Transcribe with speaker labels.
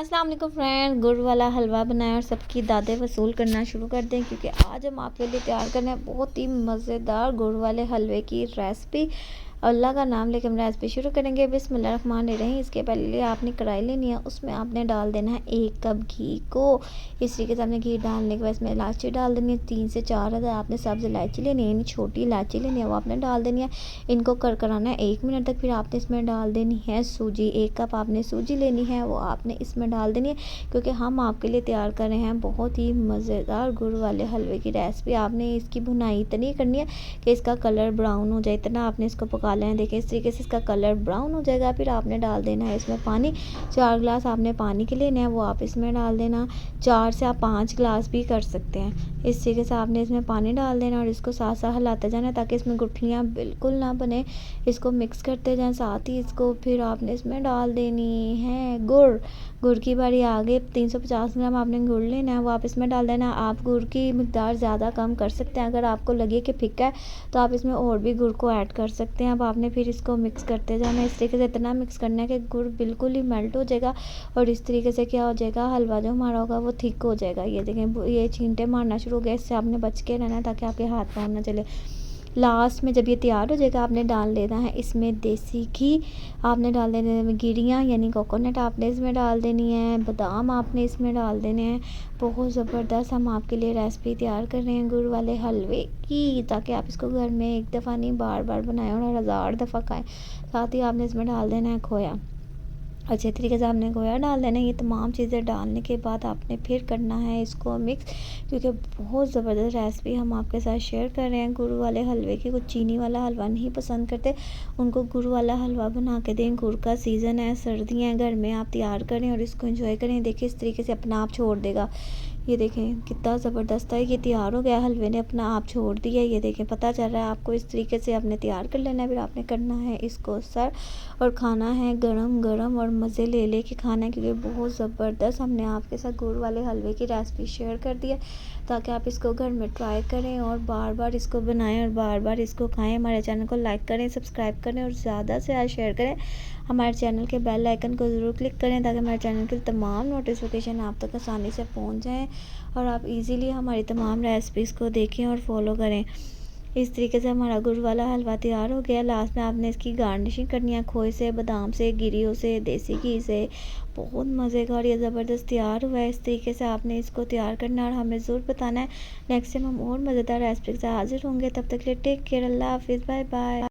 Speaker 1: अस्सलाम वालेकुम फ्रेंड्स। गुड़ वाला हलवा बनाएं और सबकी दादें वसूल करना शुरू कर दें, क्योंकि आज हम आपके लिए तैयार करना है बहुत ही मज़ेदार गुड़ वाले हलवे की रेसिपी। अल्लाह का नाम लेकर हम रेसिपी शुरू करेंगे। बिस्मिल्लाहिर्रहमानिर्रहीम। इसके पहले आपने कढ़ाई लेनी है, उसमें आपने डाल देना है 1 कप घी को। इस तरीके से आपने घी डालने के बाद इसमें इलायची डाल देनी है। 3 से 4 अदर आपने सब्ज़ इलायची लेनी है, यानी छोटी इलायची लेनी है, वो आपने डाल देनी है। इनको करकराना है 1 मिनट तक। फिर आपने इसमें डाल देनी है सूजी। 1 कप आपने सूजी लेनी है, वो आपने इसमें डाल देनी है, क्योंकि हम आपके लिए तैयार कर रहे हैं बहुत ही मज़ेदार गुड़ वाले हलवे की रेसिपी। आपने इसकी भुनाई इतनी करनी है कि इसका कलर ब्राउन हो जाए, इतना आपने इसको पका लेना है। देखिए इस तरीके से इसका कलर ब्राउन हो जाएगा। फिर आपने डाल देना है इसमें पानी। 4 गिलास आपने पानी के लेने हैं, वो आप इसमें डाल देना। 4 से आप 5 गिलास भी कर सकते हैं। इस तरीके से आपने इसमें पानी डाल देना और इसको साथ साथ हिलाते जाना, ताकि इसमें गुठलियाँ बिल्कुल ना बने। इसको मिक्स करते जाएं। साथ ही इसको फिर आपने इसमें डाल देनी है गुड़। गुड़ की बारी आ गई। 350 ग्राम आपने गुड़ लेना है, वो आप इसमें डाल देना। आप गुड़ की मिकदार ज़्यादा कम कर सकते हैं। अगर आपको लगे कि फिक्का है तो आप इसमें और भी गुड़ को ऐड कर सकते हैं। अब आपने फिर इसको मिक्स करते जाना। इस तरीके से इतना मिक्स करना है कि गुड़ बिल्कुल ही मेल्ट हो जाएगा, और इस तरीके से क्या हो जाएगा, हलवा जो हमारा होगा वो थिक हो जाएगा। ये देखें, ये छींटे मारना शुरू हो गया। इससे आपने बच के रहना है, ताकि आपके हाथ पाँव ना चले। लास्ट में जब ये तैयार हो जाएगा, आपने डाल देना है इसमें देसी घी। आपने डाल देने हैं गिरियाँ, यानी कोकोनट आपने इसमें डाल देनी है। बादाम आपने इसमें डाल देने हैं। बहुत ज़बरदस्त हम आपके लिए रेसिपी तैयार कर रहे हैं गुड़ वाले हलवे की, ताकि आप इसको घर में एक दफ़ा नहीं बार बार बनाएं और 1000 दफ़ा खाएं। साथ ही आपने इसमें डाल देना है खोया। अच्छे तरीके से आपने खोया डाल देना है। ये तमाम चीज़ें डालने के बाद आपने फिर करना है इसको मिक्स, क्योंकि बहुत ज़बरदस्त रेसिपी हम आपके साथ शेयर कर रहे हैं गुड़ वाले हलवे की। कुछ चीनी वाला हलवा नहीं पसंद करते, उनको गुड़ वाला हलवा बना के दें। गुड़ का सीज़न है, सर्दियाँ हैं, घर में आप तैयार करें और इसको एंजॉय करें। देखिए इस तरीके से अपना आप छोड़ देगा। ये देखें कितना ज़बरदस्त है, ये तैयार हो गया। हलवे ने अपना आप छोड़ दिया। ये देखें पता चल रहा है आपको। इस तरीके से आपने तैयार कर लेना है। फिर आपने करना है इसको सर्व, और खाना है गरम गरम और मज़े ले ले के खाना है, क्योंकि बहुत ज़बरदस्त हमने आपके साथ गुड़ वाले हलवे की रेसिपी शेयर कर दी है, ताकि आप इसको घर में ट्राई करें और बार बार इसको बनाएं और बार बार इसको खाएं। हमारे चैनल को लाइक करें, सब्सक्राइब करें और ज़्यादा से ज़्यादा शेयर करें। हमारे चैनल के बेल आइकन को ज़रूर क्लिक करें, ताकि हमारे चैनल के तमाम नोटिफिकेशन आप तक आसानी से पहुंच जाएं और आप इजीली हमारी तमाम रेसिपीज़ को देखें और फॉलो करें। इस तरीके से हमारा गुड़ वाला हलवा तैयार हो गया। लास्ट में आपने इसकी गार्निशिंग करनी है खोए से, बादाम से, गिरियों से, देसी घी से। बहुत मज़े का और ये ज़बरदस्त तैयार हुआ है। इस तरीके से आपने इसको तैयार करना है और हमें ज़रूर बताना है। नेक्स्ट टाइम हम और मज़ेदार रेसिपी के साथ हाजिर होंगे। तब तक के लिए टेक केयर, अल्लाह हाफिज़, बाय बाय।